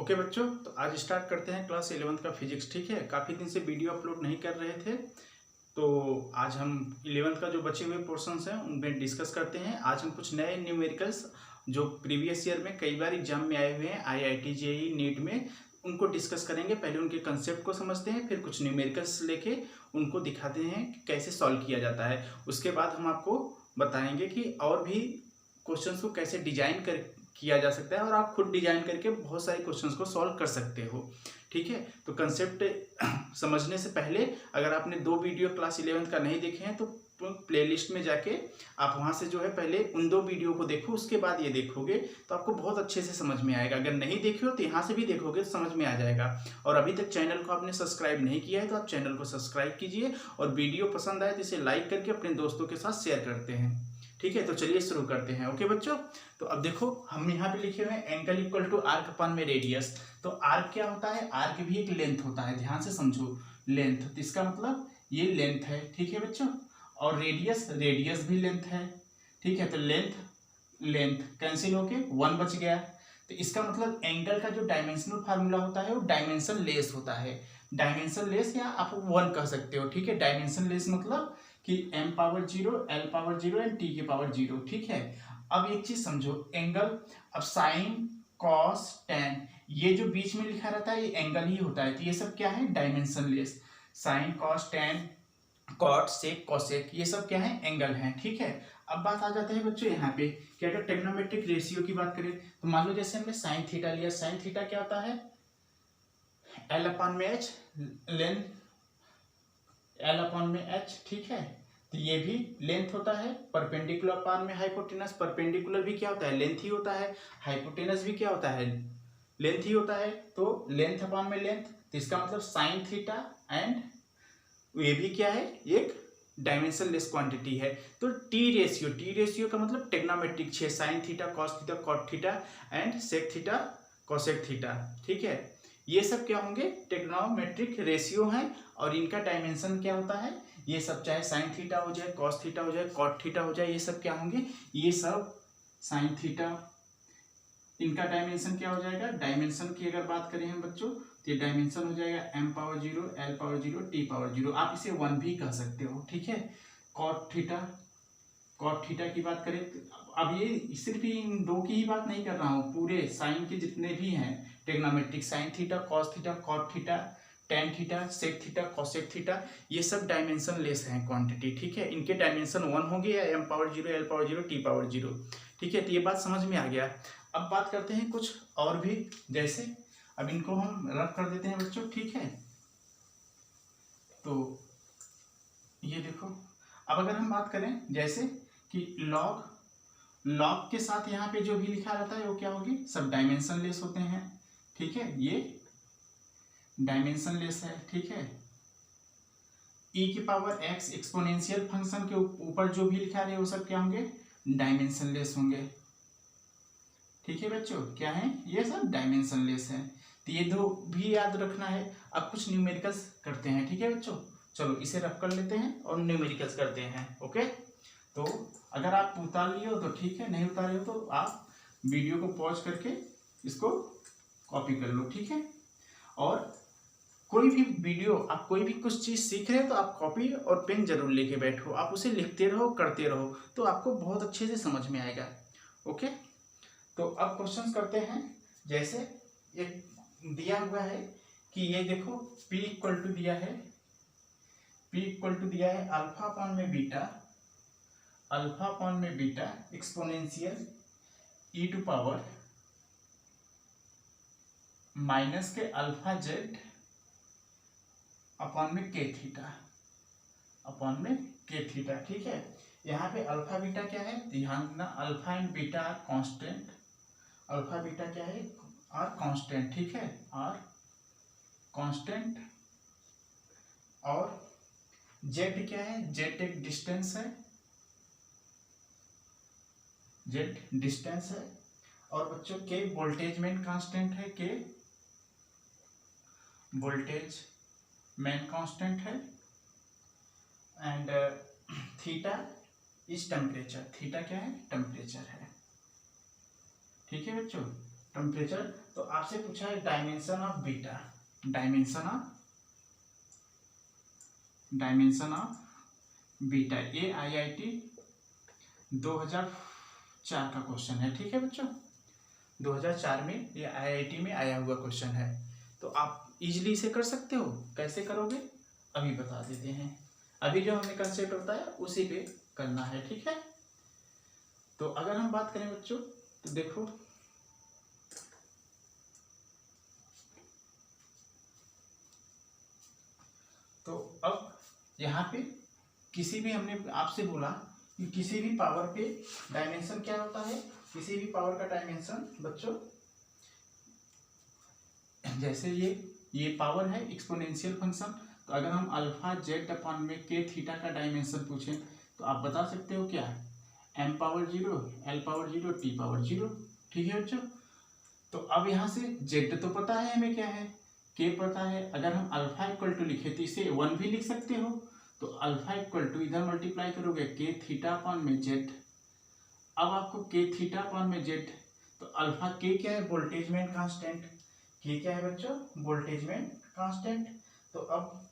Okay बच्चों, तो आज स्टार्ट करते हैं क्लास 11th का फिजिक्स। ठीक है, काफ़ी दिन से वीडियो अपलोड नहीं कर रहे थे, तो आज हम 11th का जो बचे हुए पोर्शंस हैं उनमें डिस्कस करते हैं। आज हम कुछ नए न्यूमेरिकल्स जो प्रीवियस ईयर में कई बार एग्जाम में आए हुए हैं, आईआईटी जेईई नीट में, उनको डिस्कस करेंगे। पहले उनके कंसेप्ट को समझते हैं, फिर कुछ न्यूमेरिकल्स लेके उनको दिखाते हैं कि कैसे सॉल्व किया जाता है। उसके बाद हम आपको बताएंगे कि और भी क्वेश्चंस को कैसे डिजाइन कर किया जा सकता है और आप खुद डिजाइन करके बहुत सारे क्वेश्चंस को सॉल्व कर सकते हो। ठीक है, तो कंसेप्ट समझने से पहले अगर आपने 2 वीडियो क्लास 11 का नहीं देखे हैं तो प्लेलिस्ट में जाके आप वहां से जो है पहले उन 2 वीडियो को देखो, उसके बाद ये देखोगे तो आपको बहुत अच्छे से समझ में आएगा। अगर नहीं देखे हो तो यहाँ से भी देखोगे तो समझ में आ जाएगा। और अभी तक चैनल को आपने सब्सक्राइब नहीं किया है तो आप चैनल को सब्सक्राइब कीजिए और वीडियो पसंद आए तो इसे लाइक करके अपने दोस्तों के साथ शेयर करते हैं। ठीक है, तो चलिए शुरू करते हैं। ओके बच्चों, तो अब देखो हम यहाँ पे लिखे हुए हैं एंगल इक्वल टू आर्क अपन में रेडियस। तो आर्क क्या होता है? आर्क भी एक लेंथ होता है, ध्यान से समझो। लेंथ, तो इसका मतलब ये लेंथ है। ठीक है बच्चों, और रेडियस, रेडियस भी लेंथ है। ठीक है, तो लेंथ लेंथ कैंसिल होके 1 बच गया। तो इसका मतलब एंगल का जो डायमेंशनल फार्मूला होता है वो डायमेंशन लेस होता है। डायमेंशन लेस या आप 1 कह सकते हो। ठीक है, डायमेंशन लेस मतलब कि m power 0, l power 0 and t की पावर 0। ठीक है, अब एक चीज समझो, एंगल, अब साइन कॉस टेन ये जो बीच में लिखा रहता है ये एंगल ही होता है। तो ये सब क्या है? Dimensionless. Sine cos tan cot sec cosec ये सब क्या है? एंगल है। ठीक है, अब बात आ जाता है बच्चों यहाँ पे कि अगर ट्रिग्नोमेट्रिक रेशियो की बात करें तो मान लो जैसे हमने साइन थीटा लिया। साइन थीटा क्या होता है? l अपॉन में h, लेंथ l अपॉन में h। ठीक है, तो ये भी लेंथ होता है। परपेंडिकुलर अपॉन में हाइपोटेनस, परपेंडिकुलर भी क्या होता है? लेंथ ही होता है। हाइपोटेनस भी क्या होता है? लेंथ ही होता है। तो लेंथ अपॉन में लेंथ, तो इसका मतलब साइन थीटा एंड ये भी क्या है? एक डायमेंशन लेस क्वांटिटी है। तो टी रेशियो, टी रेशियो का मतलब trigonometric 6 sine theta cos theta cot theta and sec theta cosec theta. ठीक है, ये सब क्या होंगे? टेग्नोमेट्रिक रेशियो हैं और इनका डायमेंशन क्या होता है? ये सब चाहे साइन थीटा हो जाए, कॉस थीटा हो जाए, कॉट थीटा हो जाए, ये सब क्या होंगे? ये सब साइन थीटा, इनका डायमेंशन क्या हो जाएगा? डायमेंशन की अगर बात करें हम बच्चों तो ये डायमेंशन हो जाएगा m power 0, l power 0, t power 0। आप इसे 1 भी कह सकते हो। ठीक है, कॉट थीटा, कॉट थीटा की बात करें अब ये सिर्फ इन 2 की ही बात नहीं कर रहा हूँ, पूरे साइन के जितने भी हैं trigonometric, sine theta cos theta cot theta tan theta sec theta cosec theta, ये सब डायमेंशन लेस हैं क्वांटिटी। ठीक है, इनके डायमेंशन 1 होंगे या m power 0, l power 0, t power 0। ठीक है, तो ये बात समझ में आ गया। अब बात करते हैं कुछ और भी, जैसे अब इनको हम रब कर देते हैं बच्चों। ठीक है, तो ये देखो, अब अगर हम बात करें जैसे कि लॉग, लॉग के साथ यहाँ पे जो भी लिखा रहता है वो क्या होगी? सब डायमेंशन लेस होते हैं। ठीक है, ये डायमेंशन लेस है। ठीक है, e की पावर x एक्सपोनेंशियल फंक्शन के ऊपर जो भी लिखा है वो सब क्या होंगे? डायमेंशन लेस होंगे। ठीक है बच्चों, क्या है? ये सब डायमेंशन लेस है। तो ये 2 भी याद रखना है। अब कुछ न्यूमेरिकल्स करते हैं। ठीक है बच्चों, चलो इसे रफ कर लेते हैं और न्यूमेरिकल्स करते हैं। ओके, तो अगर आप उतार लिए हो तो ठीक है, नहीं उतारे हो तो आप वीडियो को पॉज करके इसको कॉपी कर लो। ठीक है, और कोई भी वीडियो, आप कोई भी कुछ चीज़ सीख रहे हो तो आप कॉपी और पेन जरूर लेके बैठो, आप उसे लिखते रहो, करते रहो, तो आपको बहुत अच्छे से समझ में आएगा। ओके, तो अब क्वेश्चंस करते हैं। जैसे एक दिया हुआ है कि ये देखो P इक्वल टू दिया है, P इक्वल टू दिया है अल्फा अपॉन में बीटा, अल्फा अपॉन में beta exponential e to power minus के अल्फा जेड अपॉन में के थीटा, अपॉन में के थीटा। ठीक है, यहाँ पे अल्फा बीटा क्या है? ध्यान देना, alpha and beta are constant. Alpha beta क्या है? Are constant. ठीक है, आर कांस्टेंट। और जेड क्या है? जेड एक डिस्टेंस है, जेड डिस्टेंस है। और बच्चों के वोल्टेज मेन कांस्टेंट है, के वोल्टेज मेन कांस्टेंट है। And theta is temperature, theta क्या है? टेम्परेचर है। ठीक है बच्चों, टेम्परेचर। तो आपसे पूछा है dimension of beta, dimension of beta, ये IIT 2004 का क्वेश्चन है। ठीक है बच्चों, 2004 में ये IIT में आया हुआ क्वेश्चन है। तो आप इजीली इसे कर सकते हो। कैसे करोगे अभी बता देते हैं। अभी जो हमें कंसेप्ट होता है उसी पे करना है। ठीक है, तो अगर हम बात करें बच्चों तो देखो, तो अब यहाँ पे किसी भी, हमने आपसे बोला कि किसी भी पावर पे डायमेंशन क्या होता है, किसी भी पावर का डायमेंशन बच्चों, जैसे ये पावर है एक्सपोनेंशियल फंक्शन, तो अगर हम अल्फा जेड अपॉन में के थीटा का डायमेंशन पूछें तो आप बता सकते हो क्या है, m power 0, l power 0, t power 0। ठीक है बच्चों, तो अब यहाँ से z तो पता है हमें क्या है, k पता है। अगर हम अल्फा इक्वल टू लिखे तो इसे 1 भी लिख सकते हो, तो अल्फा इक्वल टू इधर मल्टीप्लाई करोगे k थीटा अपॉन में z। अब आपको k थीटा अपॉन में z, तो अल्फा k क्या है, बोल्टेजमेंट कांस्टेंट। k क्या है बच्चों, बोल्टेजमेंट कांस्टेंट। तो अब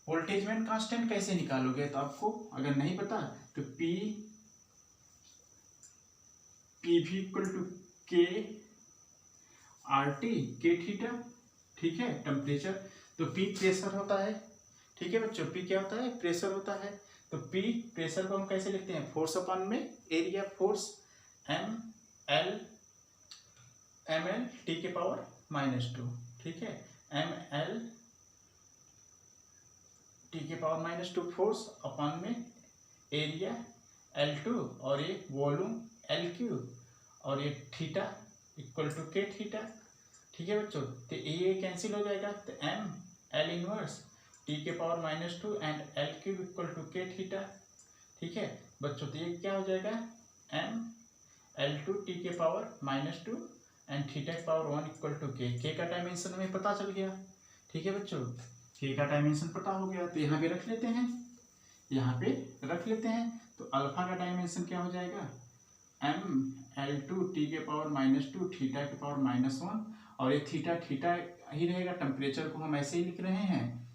वोल्टेजमेंट कांस्टेंट कैसे निकालोगे, तो आपको अगर नहीं पता तो P भी इक्वल टू के RT के थीटा। ठीक है, टेम्परेचर, तो P प्रेशर होता है। ठीक है बच्चों, P क्या होता है, प्रेशर होता है। तो P प्रेशर को हम कैसे लिखते हैं, फोर्स अपॉन में एरिया, फोर्स ml T के पावर -2। ठीक है, ml T के पावर -2 फोर्स अपॉन में एरिया L2 और ये वॉल्यूम LQ और ये theta equal to K theta. ठीक है बच्चों, तो ये कैंसिल हो जाएगा, तो m L इनवर्स T के power -2 and LQ equal to K theta. ठीक है बच्चों, तो ये क्या हो जाएगा, m L2 T के पावर -2 एंड थीटा के पावर 1 इक्वल टू के का डायमेंशन हमें पता चल गया। ठीक है बच्चों, के का डायमेंशन पता हो गया, तो यहाँ पे रख लेते हैं, तो अल्फा का डायमेंशन क्या हो जाएगा, m L2 T के पावर -2 थीटा के पावर -1 और ये थीटा ही रहेगा। टेम्परेचर को हम ऐसे ही लिख रहे हैं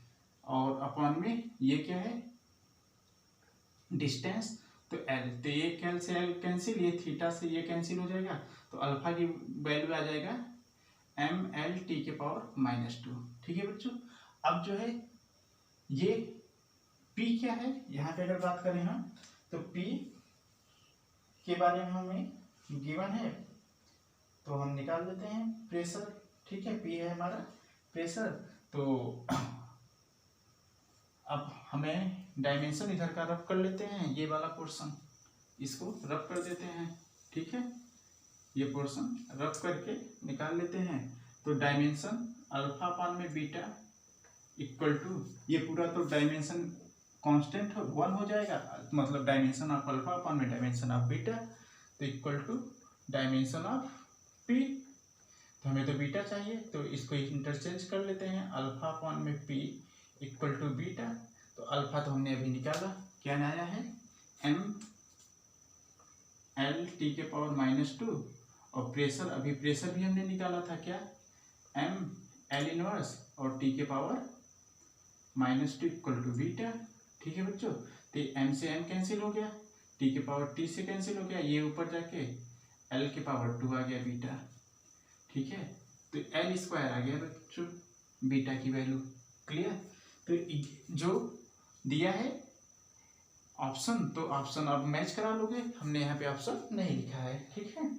और अपॉन में ये क्या है, डिस्टेंस, तो L, तो ये L से L कैंसिल, ये थीटा से ये कैंसिल हो जाएगा, तो अल्फा की वैल्यू आ जाएगा ml T के पावर -2। ठीक है बच्चों, अब जो है ये P क्या है, यहाँ पे अगर बात करें हम तो P के बारे में हमें गिवन है, तो हम निकाल देते हैं प्रेशर। ठीक है, P है हमारा प्रेशर। तो अब हमें डायमेंशन इधर का रफ कर लेते हैं, ये वाला पोर्शन इसको रफ कर देते हैं। ठीक है, ये पोर्शन रफ करके निकाल लेते हैं। तो डायमेंशन अल्फा पान में बीटा इक्वल टू, ये पूरा तो डायमेंशन कांस्टेंट 1 हो जाएगा, मतलब डायमेंशन ऑफ अल्फा पान में डायमेंशन ऑफ बीटा, तो equal to dimension of P. तो हमें तो बीटा चाहिए, तो इसको इंटरचेंज कर लेते हैं, अल्फा पान में पी इक्वल टू बीटा। तो अल्फा तो हमने अभी निकाला, क्या आया है, m L T के पावर -2 और प्रेशर, अभी प्रेशर भी हमने निकाला था, क्या, m L इनवर्स और T के पावर -2 इक्वल टू बीटा। ठीक है बच्चों, तो m से m कैंसिल हो गया, T के पावर T से कैंसिल हो गया, ये ऊपर जाके L के पावर 2 आ गया बीटा। ठीक है, तो L स्क्वायर आ गया बच्चों बीटा की वैल्यू। क्लियर, तो जो दिया है ऑप्शन, तो ऑप्शन अब मैच करा लोगे, हमने यहाँ पे ऑप्शन नहीं लिखा है। ठीक है,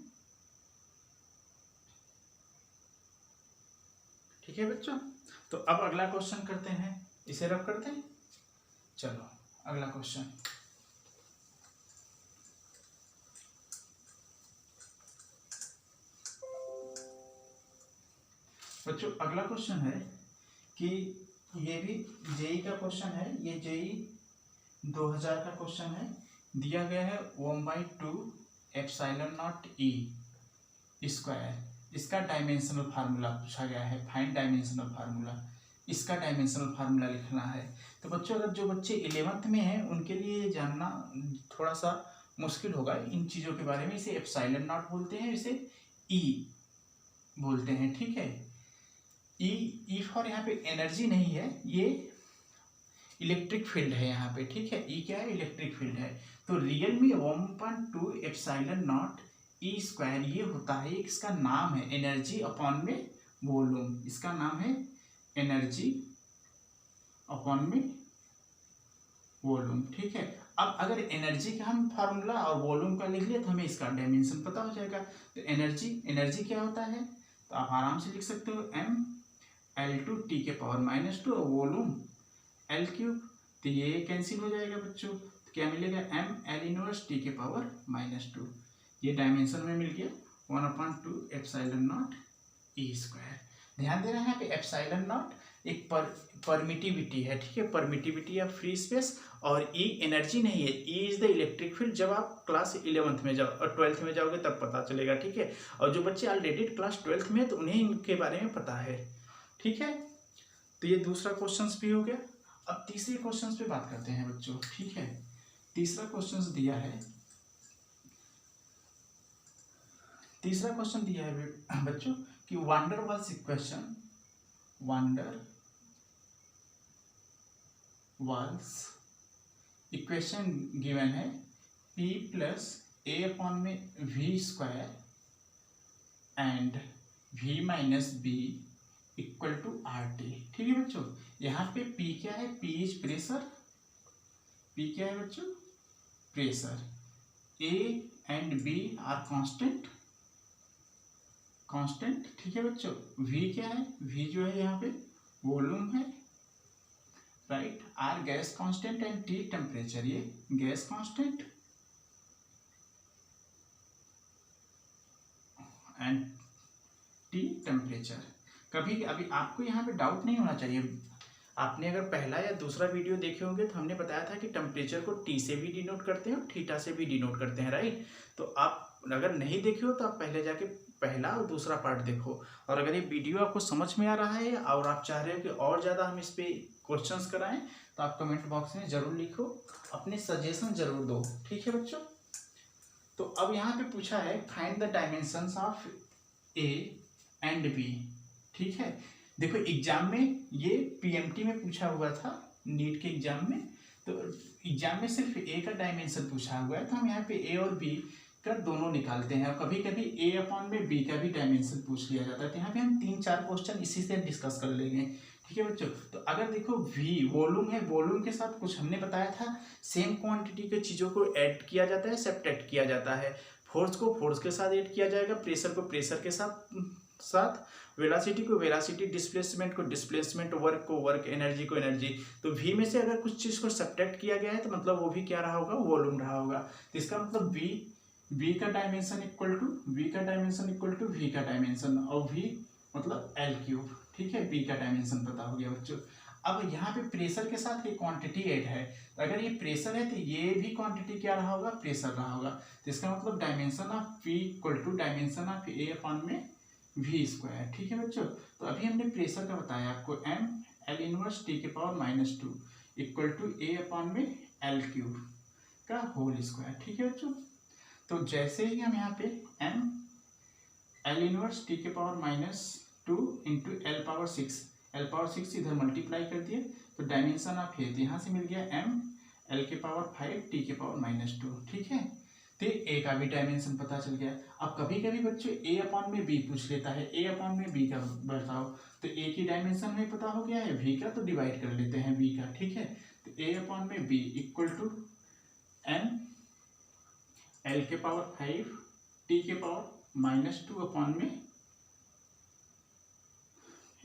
ठीक है बच्चों, तो अब अगला क्वेश्चन करते हैं, इसे रब करते हैं। चलो अगला क्वेश्चन, बच्चों अगला क्वेश्चन है कि ये भी जेई का क्वेश्चन है, ये जेई 2000 का क्वेश्चन है। दिया गया है 1/2 एप्सिलॉन नॉट ई स्क्वायर, इसका डायमेंशनल फार्मूला पूछा गया है, फाइंड डायमेंशनल फार्मूला, इसका डायमेंशनल फार्मूला लिखना है। तो बच्चों अगर जो बच्चे 11th में हैं उनके लिए जानना थोड़ा सा मुश्किल होगा इन चीज़ों के बारे में। इसे एप्सिलॉन नॉट बोलते हैं, इसे ई बोलते हैं, ठीक है। ई फॉर यहाँ पे एनर्जी नहीं है, ये इलेक्ट्रिक फील्ड है यहाँ पे, ठीक है। ई क्या है? इलेक्ट्रिक फील्ड है। तो रियल में 1/2 एप्सिलॉन नॉट ई स्क्वायर ये होता है, इसका नाम है एनर्जी अपॉन में वॉल्यूम। इसका नाम है एनर्जी अपॉन में वॉल्यूम, ठीक है। अब अगर एनर्जी का हम फार्मूला और वॉल्यूम का लिख लिया तो हमें इसका डायमेंशन पता हो जाएगा। तो एनर्जी क्या होता है? तो आप आराम से लिख सकते हो mL2 टी के पावर -2 और वॉल्यूम L3। तो ये कैंसिल हो जाएगा बच्चों। तो क्या मिलेगा? mL इनवर्स टी के पावर -2। ये डायमेंशन में मिल गया 1/2 एप्सिलॉन नॉट ई स्क्वायर। ध्यान देना है यहाँ पे एप्सिलॉन नॉट एक परमिटिविटी है, ठीक है, परमिटिविटी या फ्री स्पेस। और ई एनर्जी नहीं है, E is the electric field. जब आप क्लास 11th में जाओ और 12th में जाओगे तब पता चलेगा, ठीक है। और जो बच्चे ऑलरेडी क्लास 12th में तो उन्हें इनके बारे में पता है, ठीक है। तो ये दूसरा क्वेश्चन भी हो गया। अब तीसरे क्वेश्चन पे बात करते हैं बच्चों, ठीक है। तीसरा क्वेश्चन दिया है बच्चों कि वांडर वाल्स इक्वेशन गिवन है P प्लस A अपॉन में V square and V minus B equal to RT, ठीक है बच्चों। यहाँ पे P क्या है? P is pressure. P क्या है बच्चों? Pressure. A and B are constant, ठीक है बच्चों। V क्या है? V जो है यहाँ पे वॉल्यूम है, right. R gas constant and T temperature. ये gas constant and T temperature. कभी अभी आपको यहाँ पे डाउट नहीं होना चाहिए। आपने अगर पहला या दूसरा वीडियो देखे होंगे तो हमने बताया था कि टेम्परेचर को T से भी डिनोट करते हैं और थीटा से भी डिनोट करते हैं, राइट। तो आप अगर नहीं देखे हो तो आप पहले जाके पहला और दूसरा पार्ट देखो। और अगर ये वीडियो आपको समझ में आ रहा है और आप चाह रहे हो कि और ज़्यादा हम इस पर क्वेश्चंस कराएं तो आप कमेंट बॉक्स में ज़रूर लिखो, अपने सजेशन ज़रूर दो, ठीक है बच्चों। तो अब यहाँ पे पूछा है find the dimensions of A and B, ठीक है। देखो एग्जाम में ये PMT में पूछा हुआ था, नीट के एग्जाम में। तो एग्जाम में सिर्फ A का डायमेंशन पूछा हुआ है, तो हम यहाँ पे A और B का दोनों निकालते हैं। और कभी कभी A अपॉन में B का भी डायमेंशन पूछ लिया जाता है। तो यहाँ पे हम 3-4 क्वेश्चन इसी से डिस्कस कर लेंगे, ठीक है बच्चों। तो अगर देखो V वॉल्यूम है, वॉल्यूम के साथ कुछ हमने बताया था सेम क्वांटिटी के चीज़ों को ऐड किया जाता है, सब्ट्रैक्ट किया जाता है। फोर्स को फोर्स के साथ ऐड किया जाएगा, प्रेशर को प्रेशर के साथ, वेलोसिटी को वेलोसिटी, डिस्प्लेसमेंट को डिस्प्लेसमेंट, वर्क को वर्क, एनर्जी को एनर्जी। तो V में से अगर कुछ चीज़ को सब्ट्रैक्ट किया गया है तो मतलब वो भी क्या रहा होगा? वॉल्यूम रहा होगा। तो इसका मतलब V का डायमेंशन इक्वल टू V का डायमेंशन और V मतलब L3, ठीक है। B का डायमेंशन पता हो गया बच्चों। अब यहाँ पे प्रेशर के साथ ये क्वांटिटी ऐड है, तो अगर ये प्रेशर है तो ये भी क्वांटिटी क्या रहा होगा? प्रेशर रहा होगा। तो इसका मतलब dimension of P equal to dimension of A upon में V स्क्वायर, ठीक है बच्चों। तो अभी हमने प्रेशर का बताया आपको mL इनवर्स T के power -2 equal to A upon में L3 का होल स्क्वायर, ठीक है बच्चों। तो जैसे ही हम यहाँ पे mL इनवर्स T के पावर -2 इंटू L6 इधर मल्टीप्लाई कर दिए तो डायमेंशन ऑफ A यहाँ से मिल गया mL के पावर 5 T के पावर -2, ठीक है। तो A का भी डायमेंशन पता चल गया। अब कभी कभी बच्चों A अपॉन में B पूछ लेता है, A अपॉन में B का बताओ। तो A की डायमेंशन हमें पता हो गया है, V का तो डिवाइड कर लेते हैं B का, ठीक है। तो A अपॉन में B इक्वल टू mL के पावर 5 T के पावर -2 अपॉन में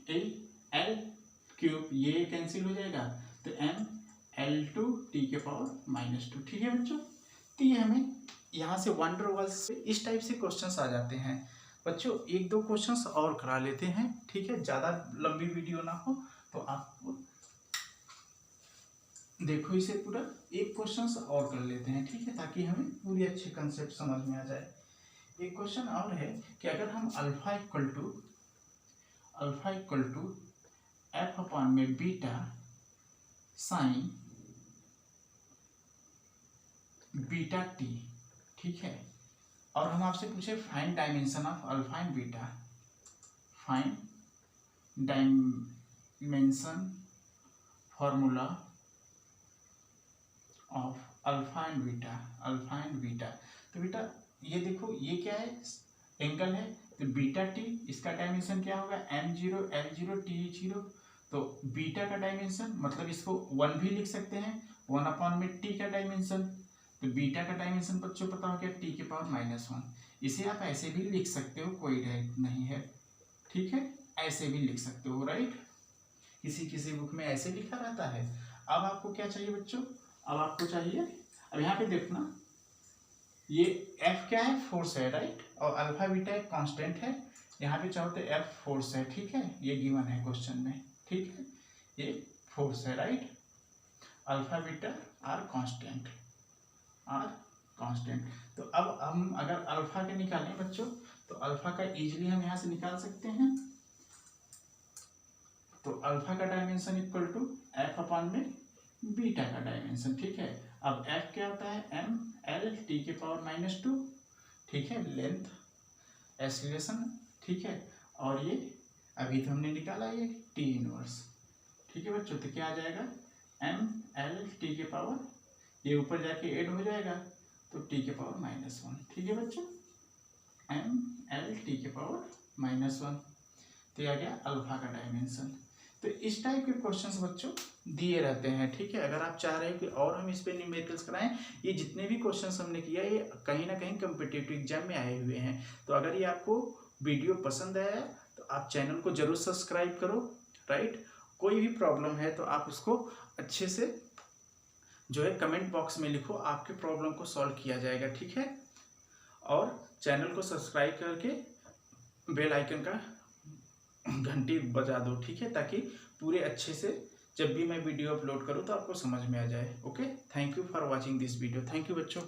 L3, ये कैंसिल हो जाएगा। तो mL2 T के पावर -2, ठीक है बच्चों। तो ये हमें यहाँ से वंडर वाल्स से इस टाइप से क्वेश्चंस आ जाते हैं बच्चों। 1-2 क्वेश्चंस और करा लेते हैं, ठीक है, ज़्यादा लंबी वीडियो ना हो। तो आप देखो इसे पूरा, एक क्वेश्चंस और कर लेते हैं, ठीक है, ताकि हमें पूरी अच्छी कंसेप्ट समझ में आ जाए। एक क्वेश्चन और है कि अगर हम alpha equal to f upon में बीटा साइन बीटा t, ठीक है, और हम आपसे पूछे find dimension of alpha and beta, find dimension formula of alpha and beta. तो बेटा ये देखो, ये क्या है, एंगल है, तो बीटा टी, इसका डायमेंशन क्या होगा, m0 l0 t0। तो बीटा का डायमेंशन मतलब इसको 1 भी लिख सकते हैं, 1/में टी का डायमेंशन। तो बीटा का डायमेंशन बच्चों पता हो क्या, टी के पावर -1। इसे आप ऐसे भी लिख सकते हो, कोई डायरेक्ट नहीं है, ठीक है, ऐसे भी लिख सकते हो, राइट। किसी किसी बुक में ऐसे लिखा रहता है। अब आपको क्या चाहिए बच्चों, अब आपको चाहिए, अब यहाँ पे देखना, ये F क्या है, फोर्स है, राइट, और अल्फा बीटा एक कांस्टेंट है। यहाँ पे चाहो तो F फोर्स है, ठीक है, ये गिवन है क्वेश्चन में, ठीक है, ये फोर्स है, right. Alpha beta are constant, तो अब हम अगर अल्फा के निकालें बच्चों, तो अल्फा का इजीली हम यहाँ से निकाल सकते हैं। तो अल्फा का डायमेंशन इक्वल टू F में बीटा का डायमेंशन, ठीक है। अब F क्या होता है, m l t के पावर -2, ठीक है, लेंथ एक्सीलरेशन, ठीक है, और ये अभी तो हमने निकाला ये t इनवर्स, ठीक है बच्चों। तो क्या आ जाएगा, m l t के पावर, ये ऊपर जाके ऐड हो जाएगा, तो t के पावर -1, ठीक है बच्चों, m l t के पावर -1। तो ये आ गया अल्फा का डायमेंशन। तो इस टाइप के क्वेश्चंस बच्चों दिए रहते हैं, ठीक है। अगर आप चाह रहे हैं कि और हम इस पे न्यूमेरिकल्स कराएं, ये जितने भी क्वेश्चंस हमने किया ये कहीं ना कहीं कम्पिटिटिव एग्जाम में आए हुए हैं। तो अगर ये आपको वीडियो पसंद आया तो आप चैनल को जरूर सब्सक्राइब करो, राइट। कोई भी प्रॉब्लम है तो आप उसको अच्छे से जो है कमेंट बॉक्स में लिखो, आपके प्रॉब्लम को सॉल्व किया जाएगा, ठीक है। और चैनल को सब्सक्राइब करके बेल आइकन का घंटी बजा दो, ठीक है, ताकि पूरे अच्छे से जब भी मैं वीडियो अपलोड करूँ तो आपको समझ में आ जाए। Okay, thank you for watching this video. Thank you बच्चों।